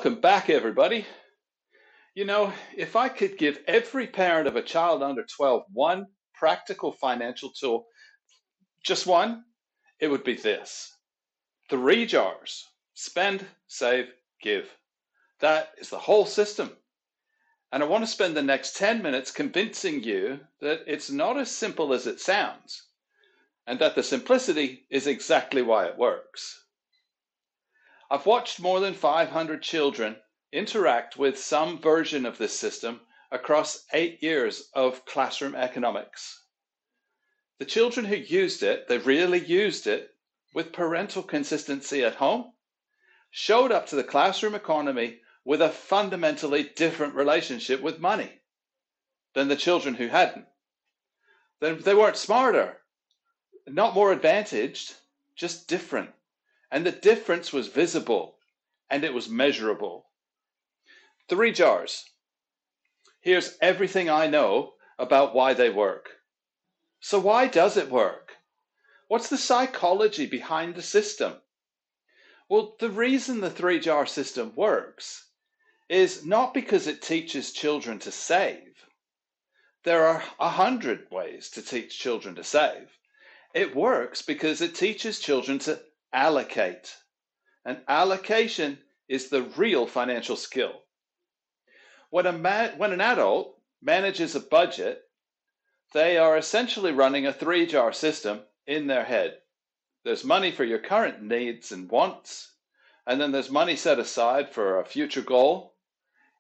Welcome back, everybody. If I could give every parent of a child under 12 one practical financial tool, just one, it would be this. 3 jars. Spend, save, give. That is the whole system. And I want to spend the next 10 minutes convincing you that it's not as simple as it sounds, and that the simplicity is exactly why it works. I've watched more than 500 children interact with some version of this system across 8 years of classroom economics. The children who used it, they really used it with parental consistency at home, showed up to the classroom economy with a fundamentally different relationship with money than the children who hadn't. They weren't smarter, not more advantaged, just different. And the difference was visible and it was measurable. 3 jars. Here's everything I know about why they work. So why does it work? What's the psychology behind the system? Well, the reason the 3-jar system works is not because it teaches children to save. There are 100 ways to teach children to save. It works because it teaches children to allocate. And allocation is the real financial skill. When an adult manages a budget, they are essentially running a 3-jar system in their head. There's money for your current needs and wants, and then there's money set aside for a future goal,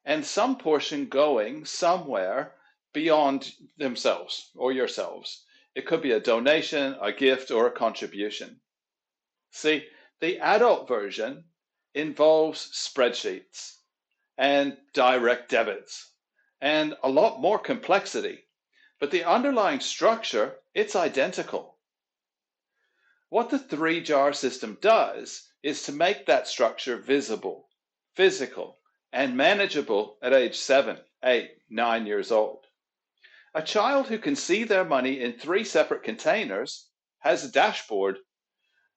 and some portion going somewhere beyond themselves or yourselves. It could be a donation, a gift, or a contribution. See, the adult version involves spreadsheets and direct debits and a lot more complexity, but the underlying structure, it's identical. What the 3-jar system does is to make that structure visible, physical, and manageable at age 7, 8, 9 years old. A child who can see their money in 3 separate containers has a dashboard.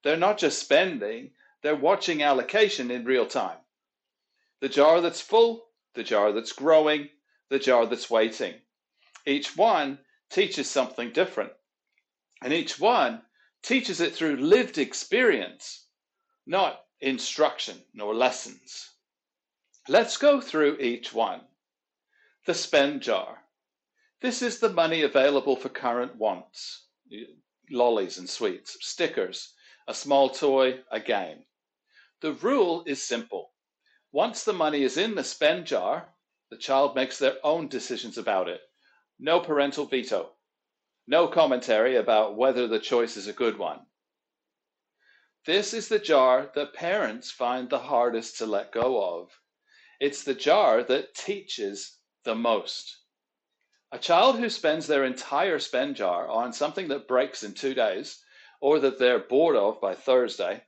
They're not just spending, they're watching allocation in real time. The jar that's full, the jar that's growing, the jar that's waiting. Each one teaches something different. And each one teaches it through lived experience, not instruction nor lessons. Let's go through each one. The spend jar. This is the money available for current wants. Lollies and sweets, stickers, a small toy, a game. The rule is simple. Once the money is in the spend jar, the child makes their own decisions about it. No parental veto. No commentary about whether the choice is a good one. This is the jar that parents find the hardest to let go of. It's the jar that teaches the most. A child who spends their entire spend jar on something that breaks in 2 days, or that they're bored of by Thursday,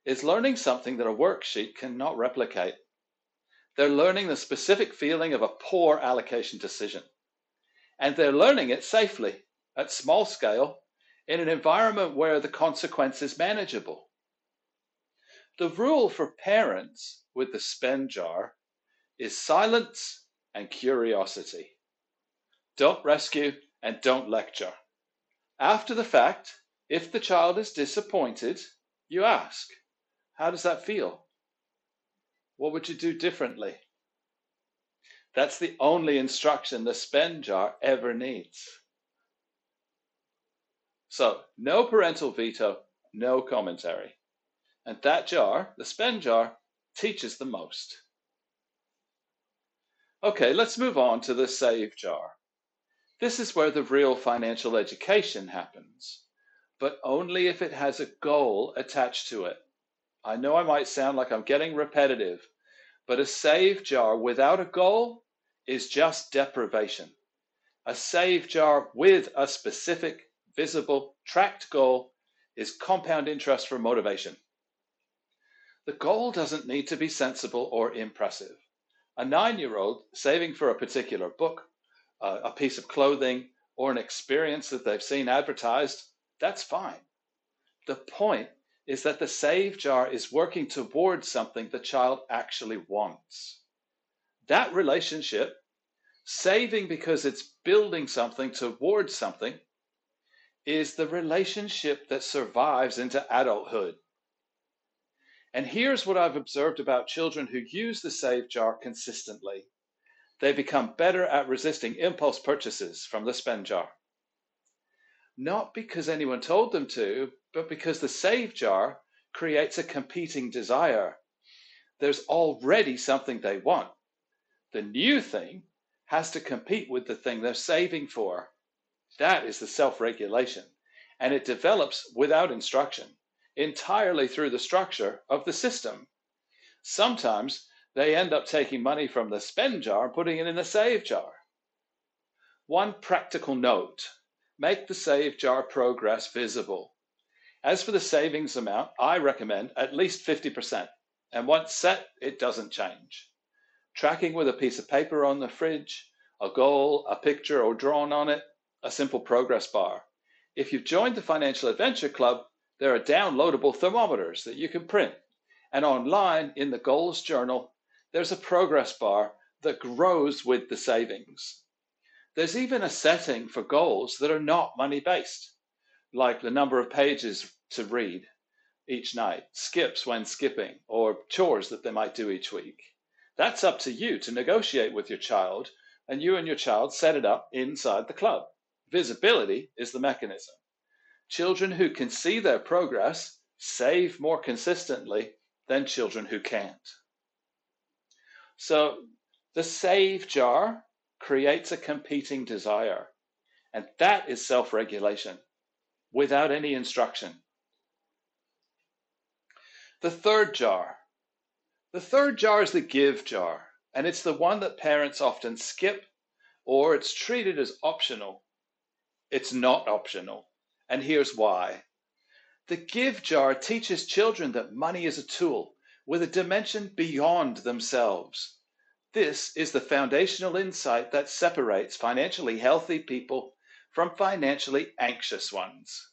is learning something that a worksheet cannot replicate. They're learning the specific feeling of a poor allocation decision. And they're learning it safely, at small scale, in an environment where the consequence is manageable. The rule for parents with the spend jar is silence and curiosity. Don't rescue and don't lecture. After the fact, if the child is disappointed, you ask, how does that feel? What would you do differently? That's the only instruction the spend jar ever needs. So, no parental veto, no commentary. And that jar, the spend jar, teaches the most. Okay, let's move on to the save jar. This is where the real financial education happens, but only if it has a goal attached to it. I know I might sound like I'm getting repetitive, but a save jar without a goal is just deprivation. A save jar with a specific, visible, tracked goal is compound interest for motivation. The goal doesn't need to be sensible or impressive. A 9-year-old saving for a particular book, a piece of clothing, or an experience that they've seen advertised, that's fine. The point is that the save jar is working towards something the child actually wants. That relationship, saving because it's building something towards something, is the relationship that survives into adulthood. And here's what I've observed about children who use the save jar consistently. They become better at resisting impulse purchases from the spend jar. Not because anyone told them to, but because the save jar creates a competing desire. There's already something they want. The new thing has to compete with the thing they're saving for. That is the self-regulation, and it develops without instruction, entirely through the structure of the system. Sometimes they end up taking money from the spend jar and putting it in the save jar. One practical note: make the save jar progress visible. As for the savings amount, I recommend at least 50%, and once set, it doesn't change. Tracking with a piece of paper on the fridge, a goal, a picture or drawn on it, a simple progress bar. If you've joined the Financial Adventure Club, there are downloadable thermometers that you can print. And online in the Goals Journal, there's a progress bar that grows with the savings. There's even a setting for goals that are not money-based, like the number of pages to read each night, skips when skipping, or chores that they might do each week. That's up to you to negotiate with your child, and you and your child set it up inside the club. Visibility is the mechanism. Children who can see their progress save more consistently than children who can't. So the save jar creates a competing desire, and that is self-regulation without any instruction. The third jar. The third jar is the give jar, and it's the one that parents often skip, or it's treated as optional. It's not optional, and here's why. The give jar teaches children that money is a tool with a dimension beyond themselves. This is the foundational insight that separates financially healthy people from financially anxious ones.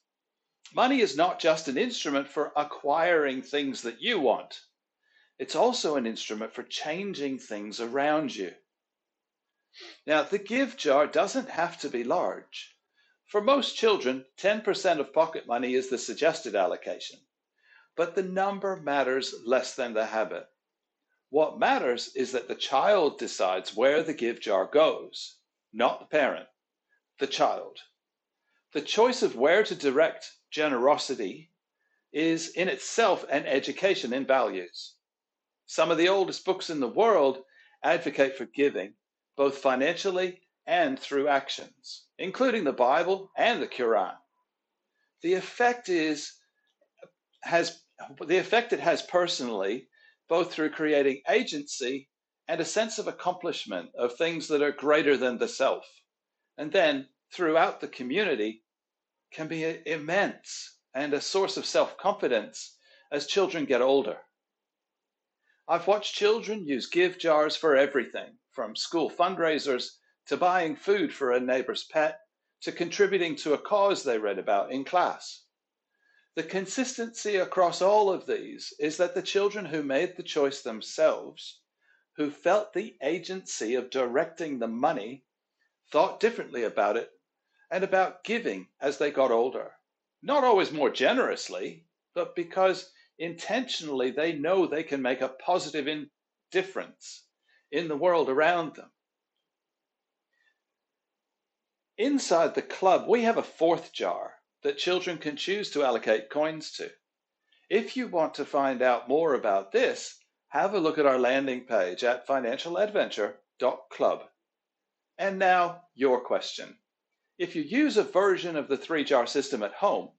Money is not just an instrument for acquiring things that you want. It's also an instrument for changing things around you. Now, the give jar doesn't have to be large. For most children, 10% of pocket money is the suggested allocation, but the number matters less than the habit. What matters is that the child decides where the give jar goes, not the parent, the child. The choice of where to direct generosity is in itself an education in values. Some of the oldest books in the world advocate for giving, both financially and through actions, including the Bible and the Quran. The effect it has personally, both through creating agency and a sense of accomplishment of things that are greater than the self, and then throughout the community, can be immense and a source of self-confidence as children get older. I've watched children use give jars for everything, from school fundraisers to buying food for a neighbor's pet to contributing to a cause they read about in class. The consistency across all of these is that the children who made the choice themselves, who felt the agency of directing the money, thought differently about it and about giving as they got older. Not always more generously, but because intentionally they know they can make a positive difference in the world around them. Inside the club, we have a fourth jar that children can choose to allocate coins to. If you want to find out more about this, have a look at our landing page at financialadventure.club. And now, your question. If you use a version of the three-jar system at home,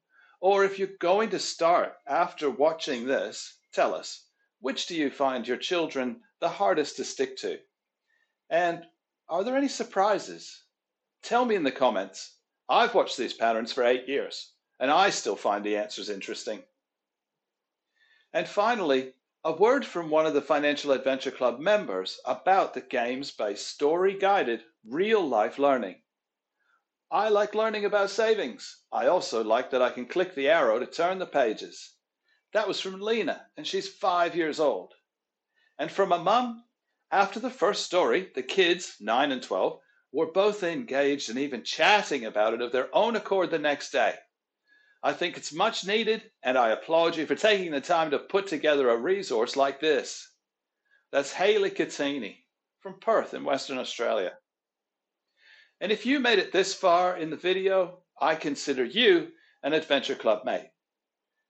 or if you're going to start after watching this, tell us, which do you find your children the hardest to stick to? And are there any surprises? Tell me in the comments. I've watched these patterns for 8 years, and I still find the answers interesting. And finally, a word from one of the Financial Adventure Club members about the games-based story-guided real-life learning. I like learning about savings. I also like that I can click the arrow to turn the pages. That was from Lena, and she's 5 years old. And from a mum, after the first story, the kids, 9 and 12, were both engaged and even chatting about it of their own accord the next day. I think it's much needed, and I applaud you for taking the time to put together a resource like this. That's Hayley Catini from Perth in Western Australia. And if you made it this far in the video, I consider you an Adventure Club mate.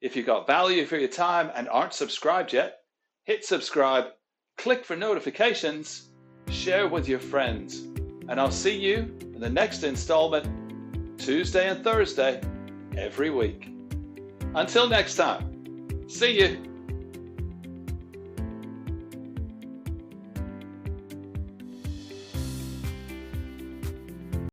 If you got value for your time and aren't subscribed yet, hit subscribe, click for notifications, share with your friends, and I'll see you in the next installment, Tuesday and Thursday, every week. Until next time, see you.